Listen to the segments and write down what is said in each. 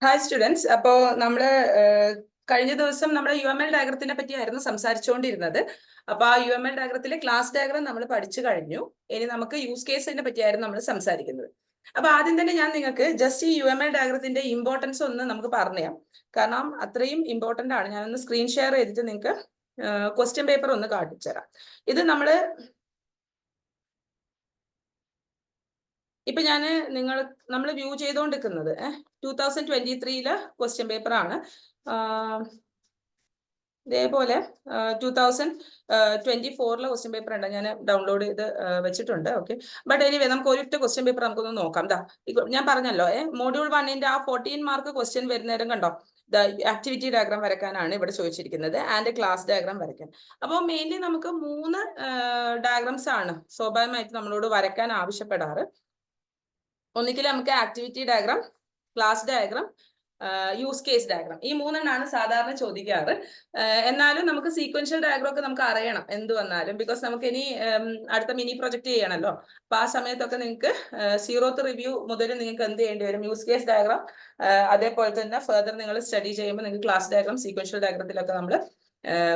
Hi students. അപ്പോൾ നമ്മൾ കഴിഞ്ഞ ദിവസം നമ്മുടെ UML ഡയഗ്രത്തിനെ പറ്റിയായിരുന്നു സംസാരിച്ചുകൊണ്ടിരുന്നത്. അപ്പോൾ ആ UML ഡയഗ്രത്തിലെ ക്ലാസ് ഡയഗ്രം നമ്മൾ പഠിച്ചു കഴിഞ്ഞു. ഇനി നമുക്ക് യൂസ് കേസിനെ പറ്റിയായിരുന്നു നമ്മൾ സംസാരിക്കുന്നത്. അപ്പൊ ആദ്യം തന്നെ ഞാൻ നിങ്ങൾക്ക് ജസ്റ്റ് ഈ UML ഡയഗ്രത്തിന്റെ ഇമ്പോർട്ടൻസ് ഒന്ന് നമുക്ക് പറഞ്ഞുതരാം. കാരണം അത്രയും ഇമ്പോർട്ടന്റ് ആണ്. ഞാനൊന്ന് സ്ക്രീൻ ഷെയർ ചെയ്തിട്ട് നിങ്ങൾക്ക് ക്വസ്റ്റ്യൻ പേപ്പർ ഒന്ന് കാണിച്ചുതരാം. ഇത് ഇപ്പൊ നമ്മൾ വ്യൂ ചെയ്തുകൊണ്ടിരിക്കുന്നത് 2023 ക്വസ്റ്റ്യൻ പേപ്പർ ആണ്. ഇതേപോലെ 2024 ക്വസ്റ്റ്യൻ പേപ്പർ ഉണ്ട്, ഞാൻ ഡൗൺലോഡ് ചെയ്ത് വെച്ചിട്ടുണ്ട്. ഓക്കെ, ബട്ട് എനിവേ നമുക്ക് ഒരൊറ്റ ക്വസ്റ്റ്യൻ പേപ്പർ നമുക്കൊന്ന് നോക്കാം. ഞാൻ പറഞ്ഞല്ലോ മോഡ്യൂൾ 1ന്റെ ആ 14 മാർക്ക് ക്വസ്റ്റ്യൻ വരുന്നേരം കണ്ടോ, ആക്ടിവിറ്റി ഡയഗ്രാം വരയ്ക്കാനാണ് ഇവിടെ ചോദിച്ചിരിക്കുന്നത് ആൻഡ് ക്ലാസ് ഡയഗ്രാം വരയ്ക്കാൻ. അപ്പോൾ മെയിൻലി നമുക്ക് 3 ഡയഗ്രാംസ് ആണ് സ്വാഭാവികമായിട്ട് നമ്മളോട് വരയ്ക്കാൻ ആവശ്യപ്പെടാറ്. ഒന്നുകിൽ നമുക്ക് activity diagram, class diagram, use case diagram, ഈ 3 സാധാരണ ചോദിക്കാറ്. എന്നാലും നമുക്ക് സീക്വൻഷ്യൽ ഡയഗ്രാം ഒക്കെ നമുക്ക് അറിയണം എന്ത് വന്നാലും, ബിക്കോസ് നമുക്ക് ഇനി അടുത്ത മിനി പ്രൊജക്ട് ചെയ്യണമല്ലോ. അപ്പൊ ആ സമയത്തൊക്കെ നിങ്ങൾക്ക് 0th റിവ്യൂ മുതൽ നിങ്ങൾക്ക് എന്ത് ചെയ്യേണ്ടി വരും, യൂസ് കേസ് ഡയഗ്രാം, അതേപോലെ തന്നെ ഫെർദർ നിങ്ങൾ സ്റ്റഡി ചെയ്യുമ്പോൾ നിങ്ങൾക്ക് ക്ലാസ് ഡയഗ്രാം, സീക്വൻഷ്യൽ ഡയഗ്രത്തിലൊക്കെ നമ്മൾ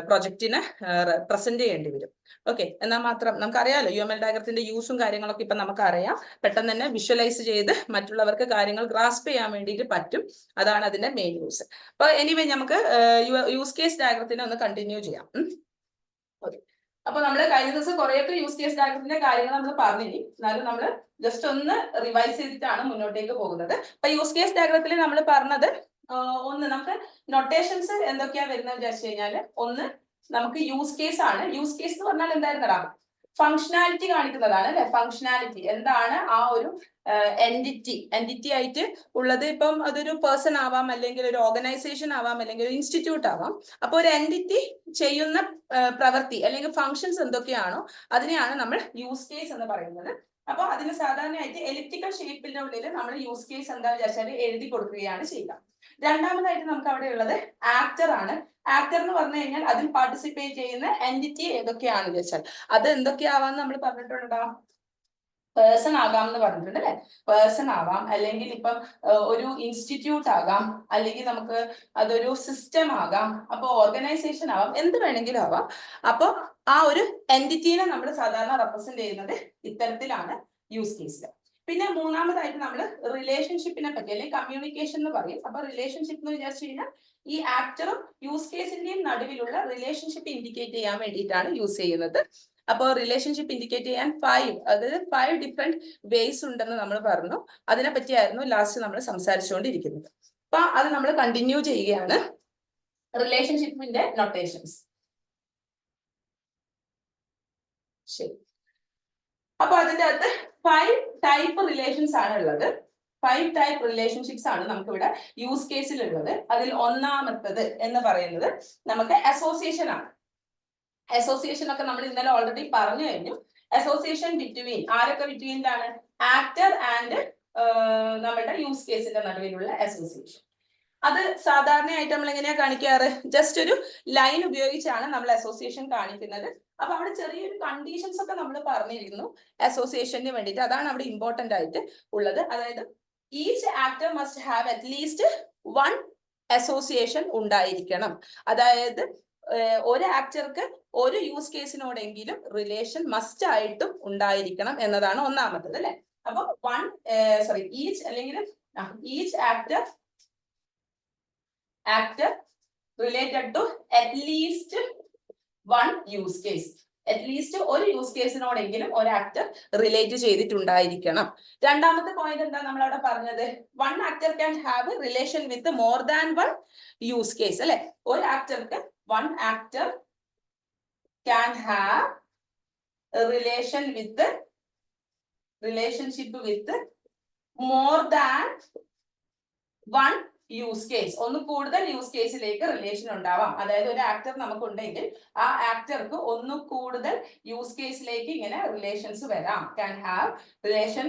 പ്രൊജക്റ്റിനെ പ്രസന്റ് ചെയ്യേണ്ടി വരും. ഓക്കെ, എന്നാൽ മാത്രം നമുക്കറിയാലോ UML ഡയഗ്രത്തിന്റെ യൂസും കാര്യങ്ങളൊക്കെ ഇപ്പൊ നമുക്കറിയാം. പെട്ടെന്ന് തന്നെ വിഷ്വലൈസ് ചെയ്ത് മറ്റുള്ളവർക്ക് കാര്യങ്ങൾ ഗ്രാസ്പ് ചെയ്യാൻ വേണ്ടിയിട്ട് പറ്റും. അതാണ് അതിന്റെ മെയിൻ യൂസ്. അപ്പൊ എനിവേ നമുക്ക് യൂസ് കേസ് ഡയഗ്രത്തിനെ ഒന്ന് കണ്ടിന്യൂ ചെയ്യാം. ഓക്കെ, അപ്പൊ നമ്മൾ കഴിഞ്ഞ ദിവസം കുറേയൊക്കെ യൂസ് കേസ് ഡയഗ്രത്തിന്റെ കാര്യങ്ങൾ നമ്മൾ പറഞ്ഞിനി. എന്നാലും നമ്മൾ ജസ്റ്റ് ഒന്ന് റിവൈസ് ചെയ്തിട്ടാണ് മുന്നോട്ടേക്ക് പോകുന്നത്. അപ്പൊ യൂസ് കേസ് ഡയഗ്രത്തിൽ നമ്മൾ പറഞ്ഞത് ഒന്ന് നമുക്ക് നൊട്ടേഷൻസ് എന്തൊക്കെയാ വരുന്നത് വിചാരിച്ചു കഴിഞ്ഞാൽ, ഒന്ന് നമുക്ക് യൂസ് കേസ് ആണ്. യൂസ് കേസ് എന്ന് പറഞ്ഞാൽ എന്തായിരുന്നടാ, ഫങ്ഷനാലിറ്റി കാണിക്കുന്നതാണ് അല്ലെ. ഫങ്ഷനാലിറ്റി എന്താണ്, ആ ഒരു എൻറ്റിറ്റി ആയിട്ട് ഉള്ളത്. ഇപ്പം അതൊരു പേഴ്സൺ ആവാം, അല്ലെങ്കിൽ ഒരു ഓർഗനൈസേഷൻ ആവാം, അല്ലെങ്കിൽ ഒരു ഇൻസ്റ്റിറ്റ്യൂട്ട് ആവാം. അപ്പൊ ഒരു എൻറ്റിറ്റി ചെയ്യുന്ന പ്രവൃത്തി അല്ലെങ്കിൽ ഫങ്ഷൻസ് എന്തൊക്കെയാണോ അതിനെയാണ് നമ്മൾ യൂസ് കേസ് എന്ന് പറയുന്നത്. അപ്പൊ അതിന് സാധാരണയായിട്ട് എലിപ്റ്റിക്കൽ ഷേപ്പിന്റെ ഉള്ളിൽ നമ്മൾ യൂസ് കേസ് എന്താ വിചാരിച്ചാൽ എഴുതി കൊടുക്കുകയാണ് ചെയ്യുക. രണ്ടാമതായിട്ട് നമുക്ക് അവിടെ ഉള്ളത് ആക്ടർ ആണ്. ആക്ടർ എന്ന് പറഞ്ഞു കഴിഞ്ഞാൽ അതിൽ പാർട്ടിസിപ്പേറ്റ് ചെയ്യുന്ന എൻറ്റിറ്റി ഏതൊക്കെയാണെന്ന് വെച്ചാൽ അത് എന്തൊക്കെയാവാന്ന് നമ്മൾ പറഞ്ഞിട്ടുണ്ടോ. പേഴ്സൺ ആകാം എന്ന് പറഞ്ഞിട്ടുണ്ട് അല്ലെ. പേഴ്സൺ ആവാം, അല്ലെങ്കിൽ ഇപ്പം ഒരു ഇൻസ്റ്റിറ്റ്യൂട്ട് ആകാം, അല്ലെങ്കിൽ നമുക്ക് അതൊരു സിസ്റ്റം ആകാം, അപ്പൊ ഓർഗനൈസേഷൻ ആവാം, എന്ത് വേണമെങ്കിലും ആവാം. അപ്പൊ ആ ഒരു എൻറ്റിറ്റീനെ നമ്മൾ സാധാരണ റെപ്രസെന്റ് ചെയ്യുന്നത് ഇത്തരത്തിലാണ് യൂസ് കേസിൽ. പിന്നെ മൂന്നാമതായിട്ട് നമ്മൾ റിലേഷൻഷിപ്പിനെ പറ്റി അല്ലെങ്കിൽ കമ്മ്യൂണിക്കേഷൻ എന്ന് പറയും. അപ്പൊ റിലേഷൻഷിപ്പ് എന്ന് വിചാരിച്ചു കഴിഞ്ഞാൽ ഈ ആക്ടറും യൂസ് കേസിന്റെയും നടുവിലുള്ള റിലേഷൻഷിപ്പ് ഇൻഡിക്കേറ്റ് ചെയ്യാൻ വേണ്ടിയിട്ടാണ് യൂസ് ചെയ്യുന്നത്. അപ്പോൾ റിലേഷൻഷിപ്പ് ഇൻഡിക്കേറ്റ് ചെയ്യാൻ 5 ഡിഫറെന്റ് വേസ് ഉണ്ടെന്ന് നമ്മൾ പറഞ്ഞു. അതിനെ പറ്റിയായിരുന്നു ലാസ്റ്റ് നമ്മൾ സംസാരിച്ചുകൊണ്ടിരിക്കുന്നത്. അപ്പൊ അത് നമ്മൾ കണ്ടിന്യൂ ചെയ്യുകയാണ്. റിലേഷൻഷിപ്പിന്റെ നൊട്ടേഷൻസ്. ശരി, അപ്പൊ അതിന്റെ അകത്ത് 5 ടൈപ്പ് റിലേഷൻസ് ആണ് ഉള്ളത്. 5 ടൈപ്പ് റിലേഷൻഷിപ്സ് ആണ് നമുക്കിവിടെ യൂസ് കേസിൽ ഉള്ളത്. അതിൽ ഒന്നാമത്തത് എന്ന് പറയുന്നത് നമുക്ക് അസോസിയേഷൻ ആണ്. അസോസിയേഷൻ ഒക്കെ നമ്മൾ ഇന്നലെ ഓൾറെഡി പറഞ്ഞു കഴിഞ്ഞു. അസോസിയേഷൻ ബിറ്റ്വീൻ ആരൊക്കെ ബിറ്റ്വീനിലാണ്, ആക്ടർ ആൻഡ് നമ്മുടെ യൂസ് കേസിന്റെ നടുവിലുള്ള അസോസിയേഷൻ. അത് സാധാരണയായിട്ട് നമ്മൾ എങ്ങനെയാ കാണിക്കാറ്, ജസ്റ്റ് ഒരു ലൈൻ ഉപയോഗിച്ചാണ് നമ്മൾ അസോസിയേഷൻ കാണിക്കുന്നത്. അപ്പൊ അവിടെ ചെറിയൊരു കണ്ടീഷൻസ് ഒക്കെ നമ്മൾ പറഞ്ഞിരുന്നു അസോസിയേഷന് വേണ്ടിയിട്ട്. അതാണ് അവിടെ ഇമ്പോർട്ടന്റ് ആയിട്ട് ഉള്ളത്. അതായത് each actor must have at least 1 association ഉണ്ടായിരിക്കണം. അതായത് ഒരു ആക്ടർക്ക് ഒരു യൂസ് കേസിനോടെങ്കിലും റിലേഷൻ മസ്റ്റ് ആയിട്ടും ഉണ്ടായിരിക്കണം എന്നതാണ് ഒന്നാമത്തത് അല്ലെ. അപ്പൊ ഈച്ച് അല്ലെങ്കിൽ each actor related to at least 1 use case. At least ഒരു യൂസ് കേസിനോടെങ്കിലും ഒരു ആക്ടർ റിലേറ്റ് ചെയ്തിട്ടുണ്ടായിരിക്കണം. രണ്ടാമത്തെ പോയിന്റ് എന്താ നമ്മൾ അവിടെ പറഞ്ഞത്, 1 actor can have relation with more than 1 use case അല്ലെ. ഒരു ആക്ടർക്ക് 1 actor can have relationship with more than 1 use case. ഒന്ന് കൂടുതൽ യൂസ് കേസിലേക്ക് റിലേഷൻ ഉണ്ടാവാം. അതായത് ഒരു ആക്ടർ നമുക്കുണ്ടെങ്കിൽ ആ ആക്ടർക്ക് ഒന്ന് കൂടുതൽ യൂസ് കേസിലേക്ക് ഇങ്ങനെ റിലേഷൻസ് വരാം. Can have relation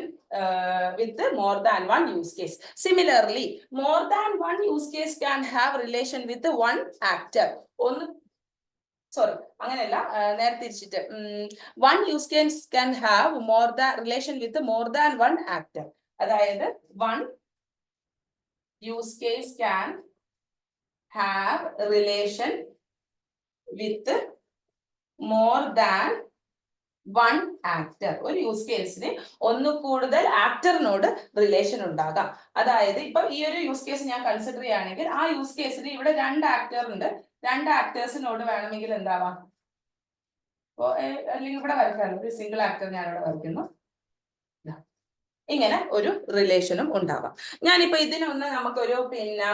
with more than 1 use case. Similarly more than 1 use case can have relation with 1 actor. അങ്ങനെയല്ല, നേരെ തിരിച്ചിട്ട് 1 use case can have more than relation with more than 1 actor. അതായത് 1 use case can have relation with more than one actor. ഒരു use കേസിന് ഒന്ന് കൂടുതൽ ആക്ടറിനോട് relation ഉണ്ടാകാം. അതായത് ഇപ്പൊ ഈ ഒരു യൂസ് കേസ് ഞാൻ കൺസിഡർ ചെയ്യുകയാണെങ്കിൽ ആ യൂസ് കേസിന് ഇവിടെ 2 ആക്ടർ ഉണ്ട്. 2 ആക്ടേഴ്സിനോട് വേണമെങ്കിൽ എന്താവാം, ഇപ്പോ അല്ലെങ്കിൽ ഇവിടെ വരയ്ക്കാമല്ലോ, ഒരു സിംഗിൾ ആക്ടർ ഞാൻ ഇവിടെ വരയ്ക്കുന്നു. ഇങ്ങനെ ഒരു റിലേഷനും ഉണ്ടാവാം. ഞാനിപ്പോ ഇതിനൊന്ന് നമുക്കൊരു പിന്നെ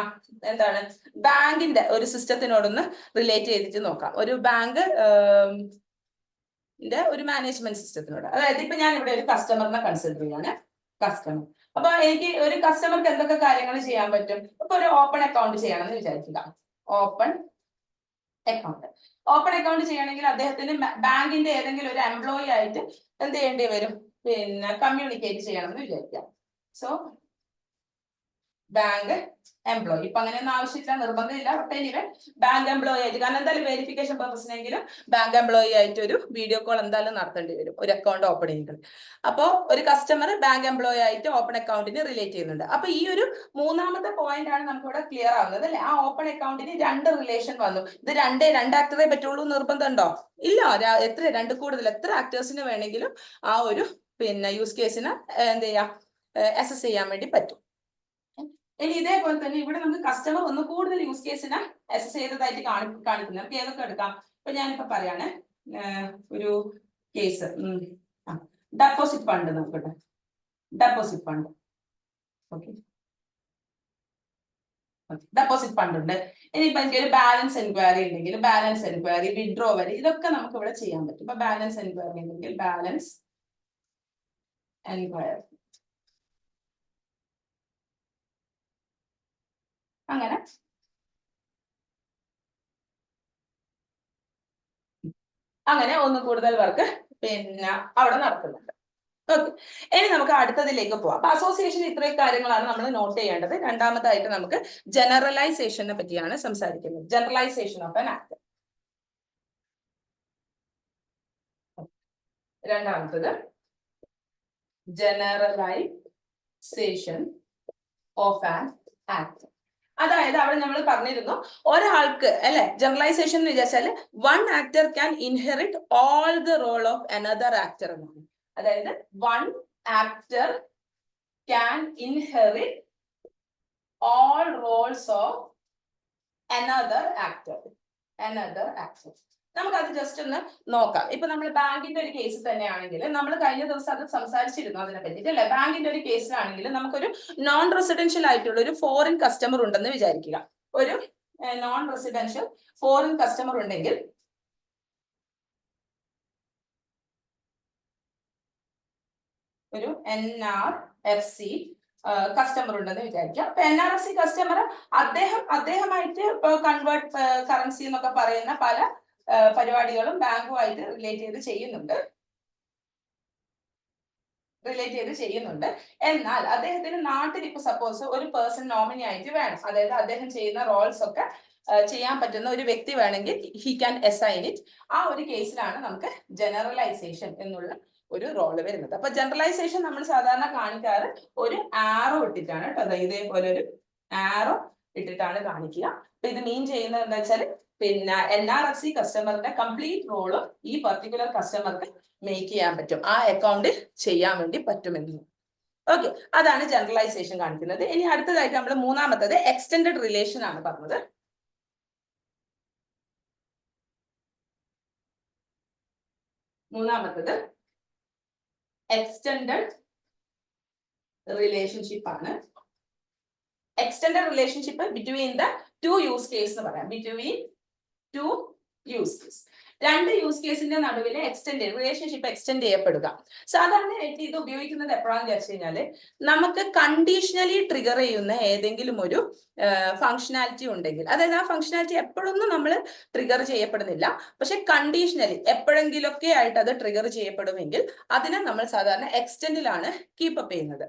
എന്താണ് ബാങ്കിന്റെ ഒരു സിസ്റ്റത്തിനോടൊന്ന് റിലേറ്റ് ചെയ്തിട്ട് നോക്കാം. ഒരു ബാങ്ക് ഒരു മാനേജ്മെന്റ് സിസ്റ്റത്തിനോട്. അതായത് ഇപ്പൊ ഞാൻ ഇവിടെ ഒരു കസ്റ്റമറിനെ കൺസിഡർ ചെയ്യാണ്. കസ്റ്റമർ. അപ്പൊ എനിക്ക് ഒരു കസ്റ്റമർക്ക് എന്തൊക്കെ കാര്യങ്ങൾ ചെയ്യാൻ പറ്റും? ഇപ്പൊ ഒരു ഓപ്പൺ അക്കൗണ്ട് ചെയ്യണമെന്ന് വിചാരിക്കുക. ഓപ്പൺ അക്കൗണ്ട് ചെയ്യണമെങ്കിൽ അദ്ദേഹത്തിന് ബാങ്കിന്റെ ഏതെങ്കിലും ഒരു എംപ്ലോയി ആയിട്ട് എന്ത് ചെയ്യേണ്ടി വരും? പിന്നെ കമ്മ്യൂണിക്കേറ്റ് ചെയ്യണം എന്ന് വിചാരിക്കാം. സോ ബാങ്ക് എംപ്ലോയി, ഇപ്പൊ അങ്ങനെയൊന്നും ആവശ്യമില്ല, നിർബന്ധമില്ല. ബട്ട് എനിവേ ബാങ്ക് എംപ്ലോയി ആയിട്ട്, കാരണം എന്തായാലും വെരിഫിക്കേഷൻ പർപ്പസിനെങ്കിലും ബാങ്ക് എംപ്ലോയി ആയിട്ട് ഒരു വീഡിയോ കോൾ എന്തായാലും നടത്തേണ്ടി വരും ഒരു അക്കൗണ്ട് ഓപ്പൺ ചെയ്യുന്നത്. അപ്പോൾ ഒരു കസ്റ്റമർ ബാങ്ക് എംപ്ലോയി ആയിട്ട് ഓപ്പൺ അക്കൗണ്ടിന് റിലേറ്റ് ചെയ്യുന്നുണ്ട്. അപ്പൊ ഈ ഒരു മൂന്നാമത്തെ പോയിന്റ് ആണ് നമുക്ക് ഇവിടെ ക്ലിയർ ആവുന്നത് അല്ലെ? ആ ഓപ്പൺ അക്കൗണ്ടിന് 2 റിലേഷൻ വന്നു. ഇത് 2 ആക്ടറേ പറ്റുള്ളൂ നിർബന്ധം ഉണ്ടോ? ഇല്ല. എത്ര 2 കൂടുതൽ എത്ര ആക്ടേഴ്സിന് വേണമെങ്കിലും ആ ഒരു പിന്നെ യൂസ് കേസിന് എന്ത് ചെയ്യാം, അസസ് ചെയ്യാൻ വേണ്ടി പറ്റും. ഇനി ഇതേപോലെ തന്നെ ഇവിടെ നമുക്ക് കസ്റ്റമർ ഒന്ന് കൂടുതൽ യൂസ് കേസിനെ അസസ് ചെയ്തതായിട്ട് കാണിക്കുന്നത്. നമുക്ക് ഏതൊക്കെ എടുക്കാം? ഇപ്പൊ ഞാനിപ്പോ പറയാണ് ഒരു കേസ് ഡെപ്പോസിറ്റ് ഫണ്ട് നോക്കട്ടെ. Deposit fund, okay, deposit fund ഉണ്ട്. ഇനിയിപ്പോ എനിക്ക് ഒരു ബാലൻസ് എൻക്വയറി ഉണ്ടെങ്കിൽ ബാലൻസ് എൻക്വയറി, വിഡ്രോവൽ, ഇതൊക്കെ നമുക്ക് ഇവിടെ ചെയ്യാൻ പറ്റും. ഇപ്പൊ ബാലൻസ് എൻക്വയറി ഉണ്ടെങ്കിൽ ബാലൻസ് എൻക്വയറി, അങ്ങനെ ഒന്ന് കൂടുതൽ വർക്ക് പിന്നെ അവിടെ നടക്കുന്നുണ്ട്. ഓക്കെ, ഇനി നമുക്ക് അടുത്തതിലേക്ക് പോവാം. അപ്പൊ അസോസിയേഷൻ ഇത്രയും കാര്യങ്ങളാണ് നമ്മൾ നോട്ട് ചെയ്യേണ്ടത്. രണ്ടാമതായിട്ട് നമുക്ക് ജനറലൈസേഷനെ പറ്റിയാണ് സംസാരിക്കുന്നത്. Generalisation of an act. രണ്ടാമത്തത് ജനറലൈസേഷൻ ഓഫ് ആൻ ആക്ട്. അതായത് അവിടെ നമ്മൾ പറഞ്ഞിരുന്നു ഒരാൾക്ക് അല്ലെ ജനറലൈസേഷൻ എന്ന് വിചാരിച്ചാൽ one actor can inherit all the role of another actor എന്നാണ്. അതായത് one actor can inherit all roles of another actor. നമുക്കത് ജസ്റ്റ് ഒന്ന് നോക്കാം. ഇപ്പൊ നമ്മൾ ബാങ്കിന്റെ ഒരു കേസ് തന്നെയാണെങ്കിൽ നമ്മൾ കഴിഞ്ഞ ദിവസം അത് സംസാരിച്ചിരുന്നു അതിനെ പറ്റിയിട്ട് അല്ലെ? ബാങ്കിന്റെ ഒരു കേസിലാണെങ്കിൽ നമുക്കൊരു നോൺ റെസിഡൻഷ്യൽ ആയിട്ടുള്ള ഒരു ഫോറിൻ കസ്റ്റമർ ഉണ്ടെന്ന് വിചാരിക്കുക. ഒരു നോൺ റെസിഡൻഷ്യൽ ഫോറിൻ കസ്റ്റമർ ഉണ്ടെങ്കിൽ ഒരു NRFC കസ്റ്റമർ ഉണ്ടെന്ന് വിചാരിക്കാം. അപ്പൊ NRFC കസ്റ്റമർ അദ്ദേഹമായിട്ട് കൺവേർട്ട് കറൻസി എന്നൊക്കെ പറയുന്ന പല പരിപാടികളും ബാങ്കുമായിട്ട് റിലേറ്റ് ചെയ്ത് ചെയ്യുന്നുണ്ട്. എന്നാൽ അദ്ദേഹത്തിന് നാട്ടിൽ ഇപ്പൊ സപ്പോസ് ഒരു പേഴ്സൺ നോമിനി ആയിട്ട് വേണം. അതായത് അദ്ദേഹം ചെയ്യുന്ന റോൾസ് ഒക്കെ ചെയ്യാൻ പറ്റുന്ന ഒരു വ്യക്തി വേണമെങ്കിൽ ഹി ക്യാൻ അസൈൻ ഇറ്റ്. ആ ഒരു കേസിലാണ് നമുക്ക് ജനറലൈസേഷൻ എന്നുള്ള ഒരു റോള് വരുന്നത്. അപ്പൊ ജനറലൈസേഷൻ നമ്മൾ സാധാരണ കാണിക്കാറ് ഒരു ആറോ ഇട്ടിട്ടാണ് കേട്ടോ. ഇതേപോലെ ഒരു ആറോ ഇട്ടിട്ടാണ് കാണിക്കുക. അപ്പൊ ഇത് മീൻ ചെയ്യുന്നത് എന്താ വെച്ചാൽ പിന്നെ NRFC കസ്റ്റമറിന്റെ കംപ്ലീറ്റ് റോള് ഈ പർട്ടിക്കുലർ കസ്റ്റമർക്ക് മേക്ക് ചെയ്യാൻ പറ്റും, ആ അക്കൗണ്ടിൽ ചെയ്യാൻ വേണ്ടി പറ്റുമെന്ന്. ഓക്കെ, അതാണ് ജനറലൈസേഷൻ കാണിക്കുന്നത്. ഇനി അടുത്തതായിട്ട് നമ്മൾ മൂന്നാമത്തത് എക്സ്റ്റെൻഡഡ് റിലേഷൻ ആണ് പറഞ്ഞത്. മൂന്നാമത്തത് എക്സ്റ്റെൻഡഡ് റിലേഷൻഷിപ്പ് ആണ്. Extended relationship between the two use case എന്ന് പറയാം. Between two use case, 2 use കേസിന്റെ നടുവിലെ റിലേഷൻഷിപ്പ് എക്സ്റ്റെൻഡ് ചെയ്യപ്പെടുക. സാധാരണയായിട്ട് ഇത് ഉപയോഗിക്കുന്നത് എപ്പോഴാണെന്ന് വെച്ച് കഴിഞ്ഞാല് നമുക്ക് കണ്ടീഷണലി ട്രിഗർ ചെയ്യുന്ന ഏതെങ്കിലും ഒരു ഫങ്ഷനാലിറ്റി ഉണ്ടെങ്കിൽ, അതായത് ആ ഫങ്ഷനാലിറ്റി എപ്പോഴൊന്നും നമ്മൾ ട്രിഗർ ചെയ്യപ്പെടുന്നില്ല, പക്ഷെ കണ്ടീഷണലി എപ്പോഴെങ്കിലൊക്കെ ആയിട്ട് അത് ട്രിഗർ ചെയ്യപ്പെടുമെങ്കിൽ അതിനെ നമ്മൾ സാധാരണ എക്സ്റ്റെൻഡിലാണ് കീപ്പ് അപ്പ് ചെയ്യുന്നത്.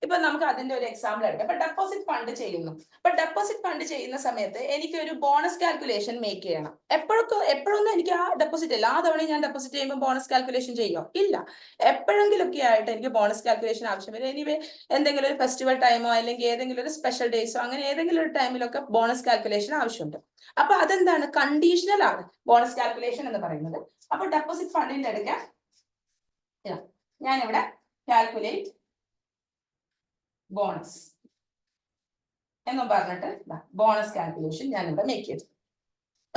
ഇപ്പൊ നമുക്ക് അതിന്റെ ഒരു എക്സാമ്പിൾ എടുക്കാം. ഇപ്പൊ ഡെപ്പോസിറ്റ് ഫണ്ട് ചെയ്യുന്നു. ഇപ്പൊ ഡെപ്പോസിറ്റ് ഫണ്ട് ചെയ്യുന്ന സമയത്ത് എനിക്ക് ഒരു ബോണസ് കാൽക്കുലേഷൻ മേക്ക് ചെയ്യണം. എപ്പോഴൊന്നും എനിക്ക് ആ ഡെപ്പോസിറ്റ് എല്ലാ തവണയും ഞാൻ ഡെപ്പോസിറ്റ് ചെയ്യുമ്പോൾ ബോണസ് കാൽക്കുലേഷൻ ചെയ്യോ? ഇല്ല. എപ്പോഴെങ്കിലൊക്കെ ആയിട്ട് എനിക്ക് ബോണസ് കാൽക്കുലേഷൻ ആവശ്യം വരും. എനിവേ എന്തെങ്കിലും ഒരു ഫെസ്റ്റിവൽ ടൈമോ അല്ലെങ്കിൽ ഏതെങ്കിലും ഒരു സ്പെഷ്യൽ ഡേയ്സോ അങ്ങനെ ഏതെങ്കിലും ഒരു ടൈമിലൊക്കെ ബോണസ് കാൽക്കുലേഷൻ ആവശ്യമുണ്ട്. അപ്പൊ അതെന്താണ്? കണ്ടീഷണൽ ആണ് ബോണസ് കാൽക്കുലേഷൻ എന്ന് പറയുന്നത്. അപ്പൊ ഡെപ്പോസിറ്റ് ഫണ്ടിന്റെ എടുക്കാൻ ഞാനിവിടെ കാൽക്കുലേറ്റ് ബോണസ് എന്നും പറഞ്ഞിട്ട് ബോണസ് കാൽക്കുലേഷൻ ഞാനിവിടെ മേക്ക് ചെയ്തു.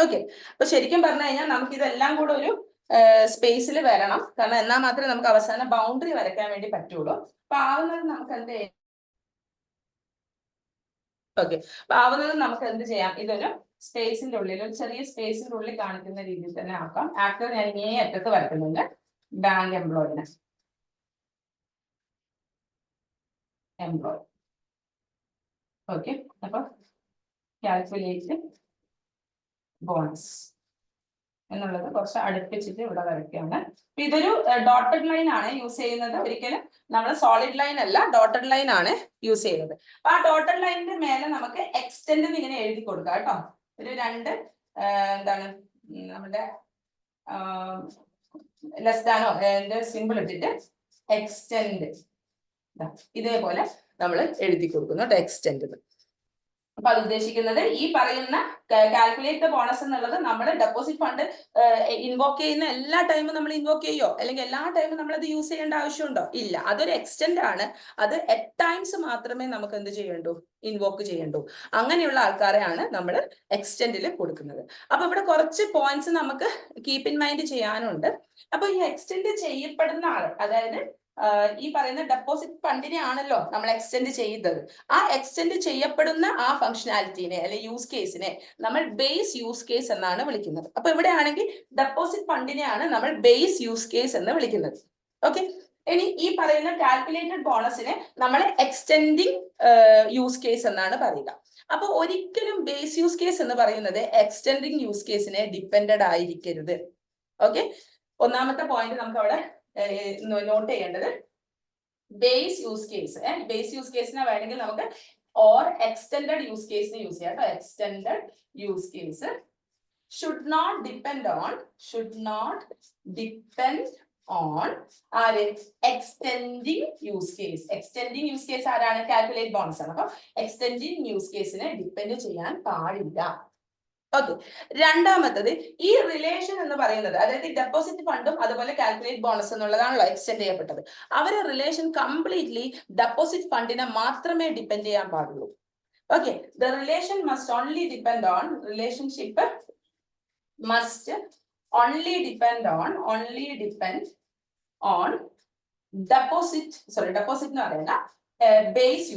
ഓക്കെ. അപ്പൊ ശരിക്കും പറഞ്ഞു കഴിഞ്ഞാൽ നമുക്ക് ഇതെല്ലാം കൂടെ ഒരു സ്പേസിൽ വരണം. കാരണം എന്നാൽ മാത്രമേ നമുക്ക് അവസാനം ബൗണ്ടറി വരയ്ക്കാൻ വേണ്ടി പറ്റുള്ളൂ. അപ്പൊ ആവുന്നത് നമുക്ക് എന്ത് ചെയ്യാം? ഓക്കെ. അപ്പൊ ആവുന്നത് നമുക്ക് എന്ത് ചെയ്യാം? ഇതൊരു സ്പേസിന്റെ ഉള്ളിൽ, ഒരു ചെറിയ സ്പേസിന്റെ ഉള്ളിൽ കാണിക്കുന്ന രീതിയിൽ തന്നെ ആക്കാം. ആക്ടർ ഞാൻ ഇങ്ങനെ അറ്റത്ത് വരയ്ക്കുന്നുണ്ട്. ബാങ്ക് എംപ്ലോയിനെ ഓക്കെ. അപ്പൊ കാൽക്കുലേറ്റ് ബോണസ് എന്നുള്ളത് കുറച്ച് അടുപ്പിച്ചിട്ട് ഇവിടെ വരയ്ക്കുകയാണ്. ഇതൊരു ഡോട്ടഡ് ലൈൻ ആണ് യൂസ് ചെയ്യുന്നത്. ഒരിക്കലും നമ്മൾ സോളിഡ് ലൈൻ അല്ല, ഡോട്ടഡ് ലൈൻ ആണ് യൂസ് ചെയ്യുന്നത്. അപ്പൊ ആ ഡോട്ടഡ് ലൈനിന്റെ മേലെ നമുക്ക് എക്സ്റ്റെൻഡ് ഇങ്ങനെ എഴുതി കൊടുക്കാം കേട്ടോ. ഒരു രണ്ട് എന്താണ് നമ്മുടെ ലെസ് ദാനോ സിമ്പിൾ ഇട്ടിട്ട് എക്സ്റ്റെൻഡ് ഇതേപോലെ നമ്മൾ എഴുതി കൊടുക്കുന്നു. എക്സ്റ്റെൻഡ്. അപ്പൊ അത് ഉദ്ദേശിക്കുന്നത് ഈ പറയുന്ന കാൽക്കുലേറ്റ് ബോണസ് എന്നുള്ളത് നമ്മൾ ഡെപ്പോസിറ്റ് ഫണ്ട് ഇൻവോക്ക് ചെയ്യുന്ന എല്ലാ ടൈമും നമ്മൾ ഇൻവോക്ക് ചെയ്യോ, അല്ലെങ്കിൽ എല്ലാ ടൈമും നമ്മൾ അത് യൂസ് ചെയ്യേണ്ട ആവശ്യമുണ്ടോ? ഇല്ല. അതൊരു എക്സ്റ്റെൻഡ് ആണ്. അത് അറ്റ് ടൈംസ് മാത്രമേ നമുക്ക് എന്ത് ചെയ്യണ്ടൂ? ഇൻവോക്ക് ചെയ്യണ്ടൂ. അങ്ങനെയുള്ള ആൾക്കാരെയാണ് നമ്മൾ എക്സ്റ്റെൻഡിൽ കൊടുക്കുന്നത്. അപ്പൊ ഇവിടെ കുറച്ച് പോയിന്റ്സ് നമുക്ക് കീപ്പ് ഇൻ മൈൻഡ് ചെയ്യാനുണ്ട്. അപ്പൊ ഈ എക്സ്റ്റെൻഡ് ചെയ്യപ്പെടുന്ന ആള്, അതായത് ഈ പറയുന്ന ഡെപ്പോസിറ്റ് ഫണ്ടിനെ ആണല്ലോ നമ്മൾ എക്സ്റ്റെൻഡ് ചെയ്തത്. ആ എക്സ്റ്റെൻഡ് ചെയ്യപ്പെടുന്ന ആ ഫംഗ്ഷനാലിറ്റിനെ അല്ലെ യൂസ് കേസിനെ നമ്മൾ ബേസ് യൂസ് കേസ് എന്നാണ് വിളിക്കുന്നത്. അപ്പൊ ഇവിടെ ആണെങ്കിൽ ഡെപ്പോസിറ്റ് ഫണ്ടിനെയാണ് നമ്മൾ ബേസ് യൂസ് കേസ് എന്ന് വിളിക്കുന്നത്. ഓക്കെ. ഇനി ഈ പറയുന്ന കാൽക്കുലേറ്റഡ് ബോണസിനെ നമ്മൾ എക്സ്റ്റെൻഡിങ് യൂസ് കേസ് എന്നാണ് പറയുക. അപ്പൊ ഒരിക്കലും ബേസ് യൂസ് കേസ് എന്ന് പറയുന്നത് എക്സ്റ്റെൻഡിങ് യൂസ് കേസിനെ ഡിപ്പെൻഡഡ് ആയിരിക്കരുത്. ഓക്കെ. ഒന്നാമത്തെ പോയിന്റ് നമുക്ക് അവിടെ നോട്ട് ചെയ്യേണ്ടത് base use case. Base use കേസിനെ വേണമെങ്കിൽ നമുക്ക് ഓർ എക്സ്റ്റെൻഡഡ് യൂസ് കേസിന് യൂസ് ചെയ്യാം കേട്ടോ. Extended use case should not depend on ആര്? Extending use case. Extending use case ആരാണ്? കാൽക്കുലേറ്റ് ബോണസ് ആണ്. അപ്പൊ എക്സ്റ്റെൻഡിങ് യൂസ് കേസിനെ ഡിപ്പെൻഡ് ചെയ്യാൻ പാടില്ല. ഓക്കെ. രണ്ടാമത്തത് ഈ റിലേഷൻ എന്ന് പറയുന്നത്, അതായത് ഡെപ്പോസിറ്റ് ഫണ്ടും അതുപോലെ കാൽക്കുലേറ്റ് ബോണസ് എന്നുള്ളതാണല്ലോ എക്സ്റ്റെൻഡ് ചെയ്യപ്പെട്ടത്. അവരെ റിലേഷൻ കംപ്ലീറ്റ്ലി ഡെപ്പോസിറ്റ് ഫണ്ടിനെ മാത്രമേ ഡിപ്പെൻഡ് ചെയ്യാൻ പാടുള്ളൂ. Okay. The relation must only depend on relationship must only depend on deposit എന്ന് പറയുന്ന ബേസ്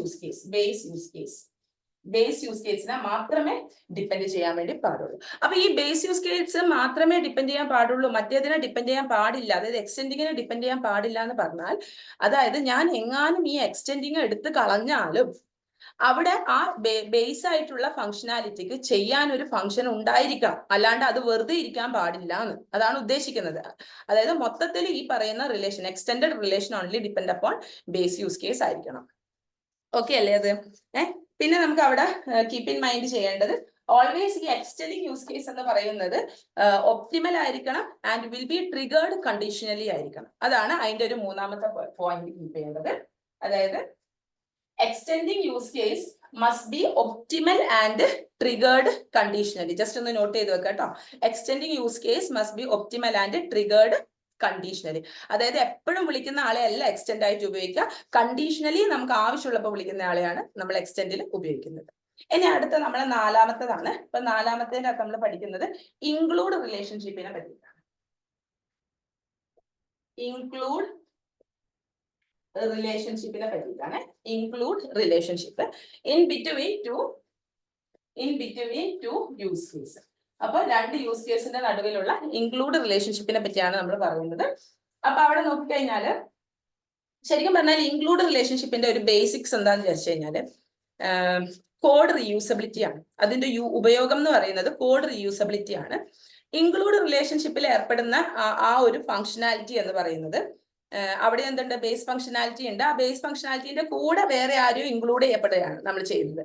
യൂസ് കേസിനെ മാത്രമേ ഡിപ്പെൻഡ് ചെയ്യാൻ വേണ്ടി പാടുള്ളൂ. അപ്പൊ ഈ ബേസ് യൂസ് കേസ് മാത്രമേ ഡിപ്പെൻഡ് ചെയ്യാൻ പാടുള്ളൂ, മറ്റേതിനെ ഡിപ്പെൻഡ് ചെയ്യാൻ പാടില്ല, അതായത് എക്സ്റ്റെൻഡിങ്ങിനെ ഡിപ്പെൻഡ് ചെയ്യാൻ പാടില്ല എന്ന് പറഞ്ഞാൽ, അതായത് ഞാൻ എങ്ങാനും ഈ എക്സ്റ്റെൻഡിങ് എടുത്ത് കളഞ്ഞാലും അവിടെ ആ ബേസ് ആയിട്ടുള്ള ഫംഗ്ഷനാലിറ്റിക്ക് ചെയ്യാൻ ഒരു ഫംഗ്ഷൻ ഉണ്ടായിരിക്കണം. അല്ലാണ്ട് അത് വെറുതെ ഇരിക്കാൻ പാടില്ല എന്ന് അതാണ് ഉദ്ദേശിക്കുന്നത്. അതായത് മൊത്തത്തിൽ ഈ പറയുന്ന relation extended relation only depend upon base use case ആയിരിക്കണം. ഓക്കെ അല്ലേ അത്? പിന്നെ നമുക്ക് അവിടെ കീപ്പ് ഇൻ മൈൻഡ് ചെയ്യേണ്ടത് ഓൾവേസ് ഈ എക്സ്റ്റെൻഡിങ് യൂസ് കേസ് എന്ന് പറയുന്നത് ഒപ്റ്റിമൽ ആയിരിക്കണം and will be triggered conditionally ആയിരിക്കണം. അതാണ് അതിന്റെ ഒരു മൂന്നാമത്തെ പോയിന്റ് കീപ്പ് ചെയ്യേണ്ടത്. അതായത് extending use case must be optimal and triggered conditionally. Just ഒന്ന് നോട്ട് ചെയ്ത് വെക്കാം കേട്ടോ. Extending use case must be optimal and triggered conditionally. അതായത് എപ്പോഴും വിളിക്കുന്ന ആളെ അല്ല എക്സ്റ്റെൻഡ് ആയിട്ട് ഉപയോഗിക്കുക. കണ്ടീഷണലി നമുക്ക് ആവശ്യമുള്ളപ്പോൾ വിളിക്കുന്ന ആളെയാണ് നമ്മൾ എക്സ്റ്റെൻഡിൽ ഉപയോഗിക്കുന്നത്. ഇനി അടുത്ത നമ്മളെ നാലാമത്തേതാണ്. ഇപ്പൊ നാലാമത്തേന്റെ അകത്ത് നമ്മൾ പഠിക്കുന്നത് ഇൻക്ലൂഡ് റിലേഷൻഷിപ്പിനെ പറ്റിയിട്ടാണ്. ഇൻക്ലൂഡ് റിലേഷൻഷിപ്പിനെ പറ്റിയിട്ടാണ്. Include relationship in between two use case. അപ്പൊ രണ്ട് യൂസ് കേസിന്റെ നടുവിലുള്ള ഇൻക്ലൂഡ് റിലേഷൻഷിപ്പിനെ പറ്റിയാണ് നമ്മൾ പറയുന്നത്. അപ്പൊ അവിടെ നോക്കിക്കഴിഞ്ഞാല് ശരിക്കും പറഞ്ഞാൽ ഇൻക്ലൂഡ് റിലേഷൻഷിപ്പിന്റെ ഒരു ബേസിക്സ് എന്താന്ന് വിചാരിച്ചു കഴിഞ്ഞാല് കോഡ് റീയൂസബിലിറ്റി ആണ്. അതിന്റെ ഉപയോഗം എന്ന് പറയുന്നത് കോഡ് റീയൂസബിലിറ്റി ആണ്. ഇൻക്ലൂഡ് റിലേഷൻഷിപ്പിൽ ഏർപ്പെടുന്ന ആ ഒരു ഫംഗ്ഷനാലിറ്റി എന്ന് പറയുന്നത് അവിടെ എന്തുണ്ട്, ബേസ് ഫംഗ്ഷനാലിറ്റി ഉണ്ട്. ആ ബേസ് ഫംഗ്ഷനാലിറ്റിന്റെ കൂടെ വേറെ ആരും ഇൻക്ലൂഡ് ചെയ്യപ്പെടുകയാണ് നമ്മൾ ചെയ്യുന്നത്.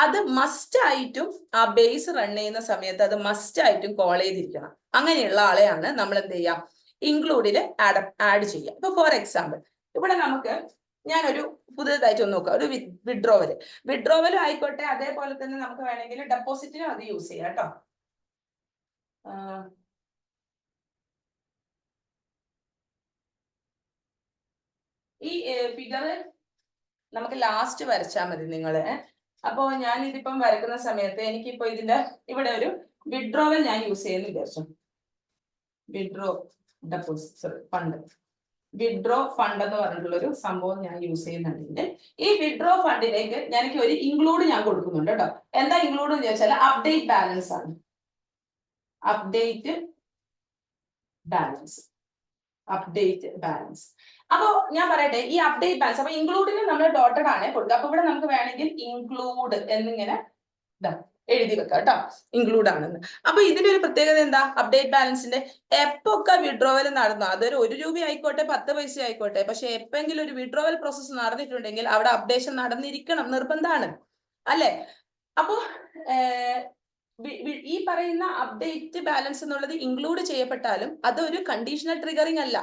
അത് മസ്റ്റ് ആയിട്ടും ആ ബേസ് റൺ ചെയ്യുന്ന സമയത്ത് അത് മസ്റ്റ് ആയിട്ടും കോൾ ചെയ്തിരിക്കണം. അങ്ങനെയുള്ള ആളെയാണ് നമ്മൾ എന്ത് ചെയ്യാം, ഇൻക്ലൂഡിൽ ആഡ് ചെയ്യാം. ഇപ്പൊ ഫോർ എക്സാമ്പിൾ ഇവിടെ നമുക്ക് ഞാനൊരു പുതിയതായിട്ട് ഒന്ന് നോക്കാം, ഒരു വിഡ്രോവലും ആയിക്കോട്ടെ, അതേപോലെ തന്നെ നമുക്ക് വേണമെങ്കിൽ ഡെപ്പോസിറ്റിനും അത് യൂസ് ചെയ്യാം കേട്ടോ. ഈ ഫിഗർ നമുക്ക് ലാസ്റ്റ് വരച്ചാൽ മതി നിങ്ങള്. അപ്പോ ഞാൻ ഇതിപ്പം വരക്കുന്ന സമയത്ത് എനിക്കിപ്പോ ഇതിന്റെ ഇവിടെ ഒരു വിഡ്രോവൽ ഞാൻ യൂസ് ചെയ്യുന്ന വിചാരിച്ചു. Withdraw deposit fund, withdraw fund എന്ന് പറഞ്ഞിട്ടുള്ള ഒരു സംഭവം ഞാൻ യൂസ് ചെയ്യുന്നുണ്ട്. ഈ വിഡ്രോ ഫണ്ടിലേക്ക് എനിക്ക് ഒരു ഇൻക്ലൂഡ് ഞാൻ കൊടുക്കുന്നുണ്ട് കേട്ടോ. എന്താ ഇൻക്ലൂഡ് എന്ന് ചോദിച്ചാൽ അപ്ഡേറ്റ് ബാലൻസ് ആണ്. Update balance, update balance. അപ്പൊ ഞാൻ പറയട്ടെ, ഈ അപ്ഡേറ്റ് ബാലൻസ് അപ്പൊ ഇൻക്ലൂഡിന് നമ്മൾ ഡോട്ടഡ് ആണ് കൊടുക്കുക. അപ്പൊ ഇവിടെ നമുക്ക് വേണമെങ്കിൽ ഇൻക്ലൂഡ് എന്നിങ്ങനെ എഴുതി വെക്കാം കേട്ടോ, ഇൻക്ലൂഡ് ആണെന്ന്. അപ്പൊ ഇതിന്റെ ഒരു പ്രത്യേകത എന്താ, അപ്ഡേറ്റ് ബാലൻസിന്റെ എപ്പൊക്കെ വിഡ്രോവൽ നടന്നു, അതൊരു 1 രൂപ ആയിക്കോട്ടെ 10 പൈസ ആയിക്കോട്ടെ, പക്ഷെ എപ്പെങ്കിലും ഒരു വിഡ്രോവൽ പ്രോസസ്സ് നടന്നിട്ടുണ്ടെങ്കിൽ അവിടെ അപ്ഡേഷൻ നടന്നിരിക്കണം, നിർബന്ധമാണ് അല്ലെ. അപ്പോ ഈ പറയുന്ന അപ്ഡേറ്റ് ബാലൻസ് എന്നുള്ളത് ഇൻക്ലൂഡ് ചെയ്യപ്പെട്ടാലും അതൊരു കണ്ടീഷണൽ ട്രിഗറിങ് അല്ല.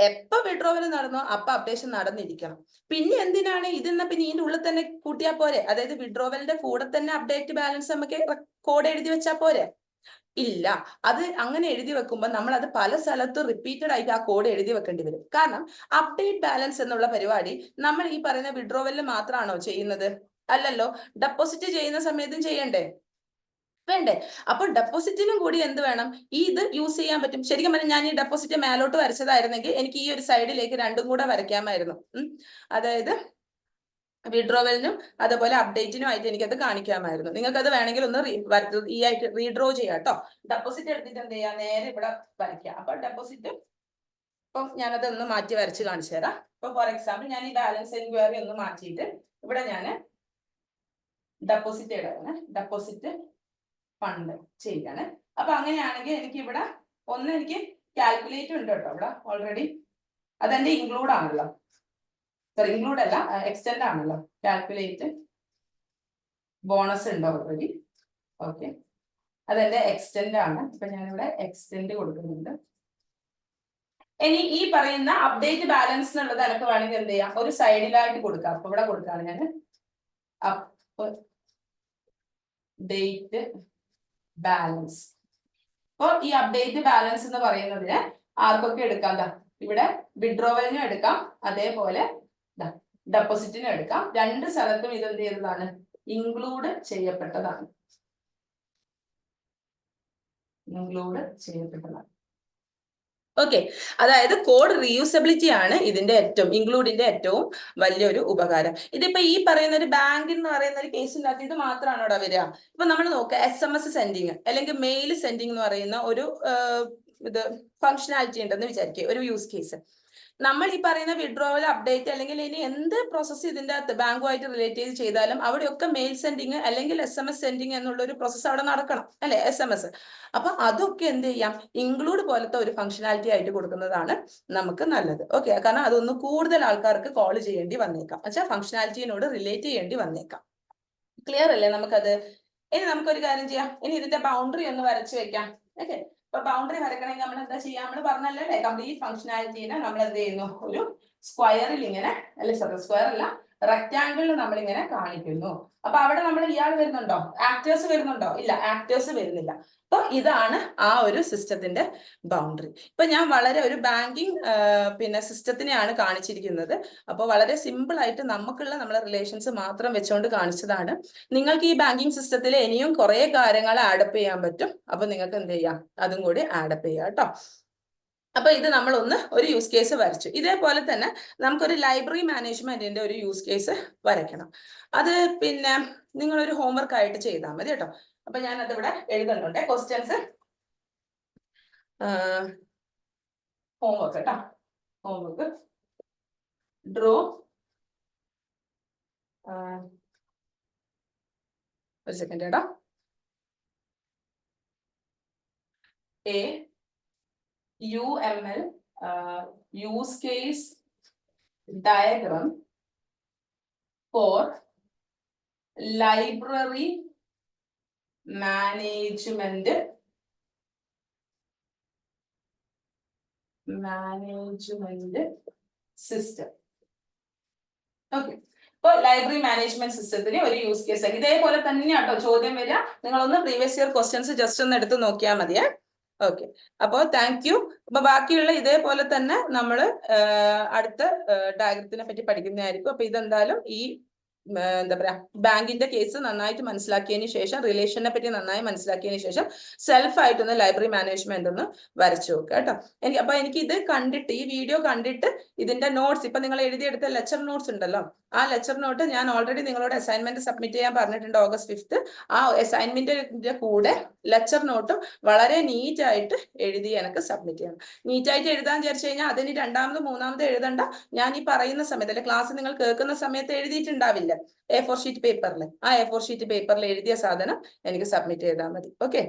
എപ്പോ വിഡ്രോവൽ നടന്നോ അപ്പൊ അപ്ഡേഷൻ നടന്നിരിക്കണം. പിന്നെ എന്തിനാണ് ഇതെന്നാ, പിന്നെ ഇതിന്റെ ഉള്ളിൽ തന്നെ കൂട്ടിയാൽ പോരെ, അതായത് വിഡ്രോവലിന്റെ കൂടെ തന്നെ അപ്ഡേറ്റ് ബാലൻസ് നമുക്ക് കോഡ് എഴുതി വെച്ചാൽ പോരെ? ഇല്ല, അത് അങ്ങനെ എഴുതി വെക്കുമ്പോൾ നമ്മൾ അത് പല സ്ഥലത്തും റിപ്പീറ്റഡ് ആയിട്ട് ആ കോഡ് എഴുതി വെക്കേണ്ടി വരും. കാരണം അപ്ഡേറ്റ് ബാലൻസ് എന്നുള്ള പരിപാടി നമ്മൾ ഈ പറയുന്ന വിഡ്രോവലിൽ മാത്രമാണോ ചെയ്യുന്നത്? അല്ലല്ലോ, ഡെപ്പോസിറ്റ് ചെയ്യുന്ന സമയത്തും ചെയ്യണ്ടേ, വേണ്ടേ? അപ്പോൾ ഡെപ്പോസിറ്റിനും കൂടി എന്ത് വേണം, ഈ ഇത് യൂസ് ചെയ്യാൻ പറ്റും. ശരിക്കും പറഞ്ഞാൽ ഞാൻ ഈ ഡെപ്പോസിറ്റ് മേലോട്ട് വരച്ചതായിരുന്നെങ്കിൽ എനിക്ക് ഈ ഒരു സൈഡിലേക്ക് രണ്ടും കൂടെ വരയ്ക്കാമായിരുന്നു. അതായത് വിഡ്രോവലിനും അതുപോലെ അപ്ഡേറ്റിനും ആയിട്ട് എനിക്കത് കാണിക്കാമായിരുന്നു. നിങ്ങൾക്ക് അത് വേണമെങ്കിൽ ഒന്ന് ഈ ആയിട്ട് റീഡ്രോ ചെയ്യാം കേട്ടോ. ഡെപ്പോസിറ്റ് എടുത്തിട്ട് എന്ത് ചെയ്യാം, നേരെ ഇവിടെ വരയ്ക്കാം. അപ്പൊ ഡെപ്പോസിറ്റ് ഇപ്പം ഞാനത് ഒന്ന് മാറ്റി വരച്ച് കാണിച്ചു തരാം. ഇപ്പൊ ഫോർ എക്സാമ്പിൾ ഞാൻ ഈ ബാലൻസ് എൻക്വയറി ഒന്ന് മാറ്റിയിട്ട് ഇവിടെ ഞാൻ ഡെപ്പോസിറ്റ് ഇടാണ്, ഡെപ്പോസിറ്റ് ഫണ്ട് ചെയ്യാണ്. അപ്പൊ അങ്ങനെയാണെങ്കിൽ എനിക്ക് ഇവിടെ എനിക്ക് കാൽക്കുലേറ്റ് ഉണ്ട് കേട്ടോ ഇവിടെ ഓൾറെഡി, അതെന്റെ ഇൻക്ലൂഡ് ആണല്ലോ, സോറി ഇൻക്ലൂഡ് അല്ല എക്സ്റ്റെൻഡ് ആണല്ലോ. കാൽക്കുലേറ്റ് ബോണസ് ഉണ്ട് ഓൾറെഡി, ഓക്കെ, അതെന്റെ എക്സ്റ്റെൻഡ് ആണ്. ഇപ്പൊ ഞാനിവിടെ എക്സ്റ്റെൻഡ് കൊടുക്കുന്നുണ്ട്. ഇനി ഈ പറയുന്ന അപ്ഡേറ്റ് ബാലൻസ് എന്നുള്ളത് എനിക്ക് വേണമെങ്കിൽ എന്ത് ചെയ്യാം, ഒരു സൈഡിലായിട്ട് കൊടുക്കാം. അപ്പൊ ഇവിടെ കൊടുക്കാണ് ഞാൻ അപ്ഡേറ്റ് ബാലൻസ്. അപ്പൊ ഈ അപ്ഡേറ്റ് ബാലൻസ് എന്ന് പറയുന്നതിന് ആർക്കൊക്കെ എടുക്കാം, ഇവിടെ വിഡ്രോവലിനും എടുക്കാം, അതേപോലെ ഡെപ്പോസിറ്റിനും എടുക്കാം. രണ്ട് സ്ഥലത്തും ഇത് എന്ത് ചെയ്തതാണ്, ഇൻക്ലൂഡ് ചെയ്യപ്പെട്ടതാണ്, ഇൻക്ലൂഡ് ചെയ്യപ്പെട്ടതാണ്. ഓക്കെ, അതായത് കോഡ് റീയൂസബിലിറ്റി ആണ് ഇതിന്റെ ഇൻക്ലൂഡിന്റെ ഏറ്റവും വലിയൊരു ഉപകാരം. ഇതിപ്പോ ഈ പറയുന്ന ഒരു ബാങ്ക് എന്ന് പറയുന്ന ഒരു കേസിനകത്ത് ഇത് മാത്രമാണ് ഇവിടെ വരിക. ഇപ്പൊ നമ്മൾ നോക്കുക, SMS സെൻഡിങ് അല്ലെങ്കിൽ മെയിൽ സെൻഡിങ് എന്ന് പറയുന്ന ഒരു ഇത് ഫംഗ്ഷനാലിറ്റി ഉണ്ടെന്ന് വിചാരിക്കുക, ഒരു യൂസ് കേസ്. നമ്മൾ ഈ പറയുന്ന വിഡ്രോവൽ അപ്ഡേറ്റ് അല്ലെങ്കിൽ ഇനി എന്ത് പ്രോസസ്സ് ഇതിന്റെ അകത്ത് ബാങ്കുമായിട്ട് റിലേറ്റ് ചെയ്താലും അവിടെയൊക്കെ മെയിൽ സെൻഡിങ് അല്ലെങ്കിൽ SMS സെൻഡിങ് എന്നുള്ള ഒരു പ്രോസസ്സ് അവിടെ നടക്കണം അല്ലെ, SMS. അപ്പൊ അതൊക്കെ എന്ത് ചെയ്യാം, ഇൻക്ലൂഡ് പോലത്തെ ഒരു ഫംഗ്ഷനാലിറ്റി ആയിട്ട് കൊടുക്കുന്നതാണ് നമുക്ക് നല്ലത്. ഓക്കെ, കാരണം അതൊന്ന് കൂടുതൽ ആൾക്കാർക്ക് കോൾ ചെയ്യേണ്ടി വന്നേക്കാം, വെച്ചാൽ ഫംഗ്ഷനാലിറ്റിയോട് റിലേറ്റ് ചെയ്യേണ്ടി വന്നേക്കാം. ക്ലിയർ അല്ലേ നമുക്കത്? ഇനി നമുക്കൊരു കാര്യം ചെയ്യാം, ഇനി ഇതിന്റെ ബൗണ്ടറി ഒന്ന് വരച്ചു വെക്കാം. ഓക്കെ, ഇപ്പൊ ബൗണ്ടറി വരക്കണമെങ്കിൽ നമ്മൾ എന്താ ചെയ്യാം, നമ്മൾ പറഞ്ഞല്ലേ കംപ്ലീറ്റ് ഫംഗ്ഷനാലിറ്റീനെ നമ്മൾ എന്ത് ചെയ്യുന്നു, ഒരു സ്ക്വയറിൽ ഇങ്ങനെ, അല്ലെ സോറി സ്ക്വയർ അല്ല റെക്ടാംഗിളിൽ നമ്മൾ ഇങ്ങനെ കാണിക്കുന്നു. അപ്പൊ അവിടെ നമ്മൾ ഇയാൾ വരുന്നുണ്ടോ, ആക്ടേഴ്സ് വരുന്നുണ്ടോ? ഇല്ല, ആക്ടേഴ്സ് വരുന്നില്ല. അപ്പൊ ഇതാണ് ആ ഒരു സിസ്റ്റത്തിന്റെ ബൗണ്ടറി. ഇപ്പൊ ഞാൻ വളരെ ഒരു ബാങ്കിങ് പിന്നെ സിസ്റ്റത്തിനെയാണ് കാണിച്ചിരിക്കുന്നത്. അപ്പോൾ വളരെ സിമ്പിൾ ആയിട്ട് നമുക്കുള്ള നമ്മളെ റിലേഷൻസ് മാത്രം വെച്ചുകൊണ്ട് കാണിച്ചതാണ്. നിങ്ങൾക്ക് ഈ ബാങ്കിങ് സിസ്റ്റത്തിൽ ഇനിയും കുറെ കാര്യങ്ങൾ ആഡപ്പ് ചെയ്യാൻ പറ്റും. അപ്പൊ നിങ്ങൾക്ക് എന്ത് ചെയ്യാം, അതും കൂടി ആഡപ്പ് ചെയ്യാം കേട്ടോ. അപ്പൊ ഇത് നമ്മൾ ഒരു യൂസ് കേസ് വരച്ചു. ഇതേപോലെ തന്നെ നമുക്കൊരു ലൈബ്രറി മാനേജ്മെന്റിന്റെ ഒരു യൂസ് കേസ് വരയ്ക്കണം. അത് പിന്നെ നിങ്ങളൊരു ഹോംവർക്ക് ആയിട്ട് ചെയ്താൽ മതി കേട്ടോ. അപ്പൊ ഞാൻ അതിവിടെ എഴുതുന്നുണ്ട് ക്വസ്റ്റ്യൻസ്, ഹോംവർക്ക് കേട്ടോ. ഹോംവർക്ക് ഡ്രോ ഒരു സെക്കൻഡ് കേട്ടോ. UML use case diagram for library management system. Okay, ഇപ്പൊ ലൈബ്രറി മാനേജ്മെന്റ് സിസ്റ്റത്തിന് ഒരു യൂസ് കേസ് ആയി ഇതേപോലെ തന്നെയാട്ടോ ചോദ്യം വരിക. നിങ്ങളൊന്ന് പ്രീവിയസ് ഇയർ ക്വസ്റ്റ്യൻസ് ജസ്റ്റ് ഒന്ന് എടുത്ത് നോക്കിയാൽ മതിയേ. ഓക്കെ, അപ്പോ താങ്ക് യു. അപ്പൊ ബാക്കിയുള്ള ഇതേപോലെ തന്നെ നമ്മൾ അടുത്ത ഡയഗ്രത്തിനെ പറ്റി പഠിക്കുന്നതായിരിക്കും. അപ്പൊ ഇതെന്തായാലും ഈ എന്താ പറയാ ബാങ്കിന്റെ കേസ് നന്നായിട്ട് മനസ്സിലാക്കിയതിന് ശേഷം, റിലേഷനെ പറ്റി നന്നായി മനസ്സിലാക്കിയതിന് ശേഷം സെൽഫ് ആയിട്ടൊന്ന് ലൈബ്രറി മാനേജ്മെന്റ് ഒന്ന് വരച്ചു നോക്കുക കേട്ടോ. എനിക്ക് ഇത് കണ്ടിട്ട്, ഈ വീഡിയോ കണ്ടിട്ട് ഇതിന്റെ നോട്ട്സ്, ഇപ്പൊ നിങ്ങൾ എഴുതിയെടുത്ത ലെക്ചർ നോട്ട്സ് ഉണ്ടല്ലോ, ആ ലെക്ചർ നോട്ട് ഞാൻ ഓൾറെഡി നിങ്ങളോട് അസൈൻമെന്റ് സബ്മിറ്റ് ചെയ്യാൻ പറഞ്ഞിട്ടുണ്ട് August 5th. ആ അസൈൻമെന്റിന്റെ കൂടെ ലെക്ചർ നോട്ടും വളരെ നീറ്റ് ആയിട്ട് എഴുതി എനിക്ക് സബ്മിറ്റ് ചെയ്യണം. നീറ്റായിട്ട് എഴുതാൻ വിചാരിച്ചു കഴിഞ്ഞാൽ അതിന് രണ്ടാമത് മൂന്നാമത് എഴുതണ്ട. ഞാൻ ഈ പറയുന്ന സമയത്ത്, അല്ലെ ക്ലാസ് നിങ്ങൾ കേൾക്കുന്ന സമയത്ത് എഴുതിയിട്ടുണ്ടാവില്ല A4 ഷീറ്റ് പേപ്പറിൽ, ആ A4 ഷീറ്റ് പേപ്പറിൽ എഴുതിയ സാധനം എനിക്ക് സബ്മിറ്റ് ചെയ്താൽ മതി. ഓക്കെ.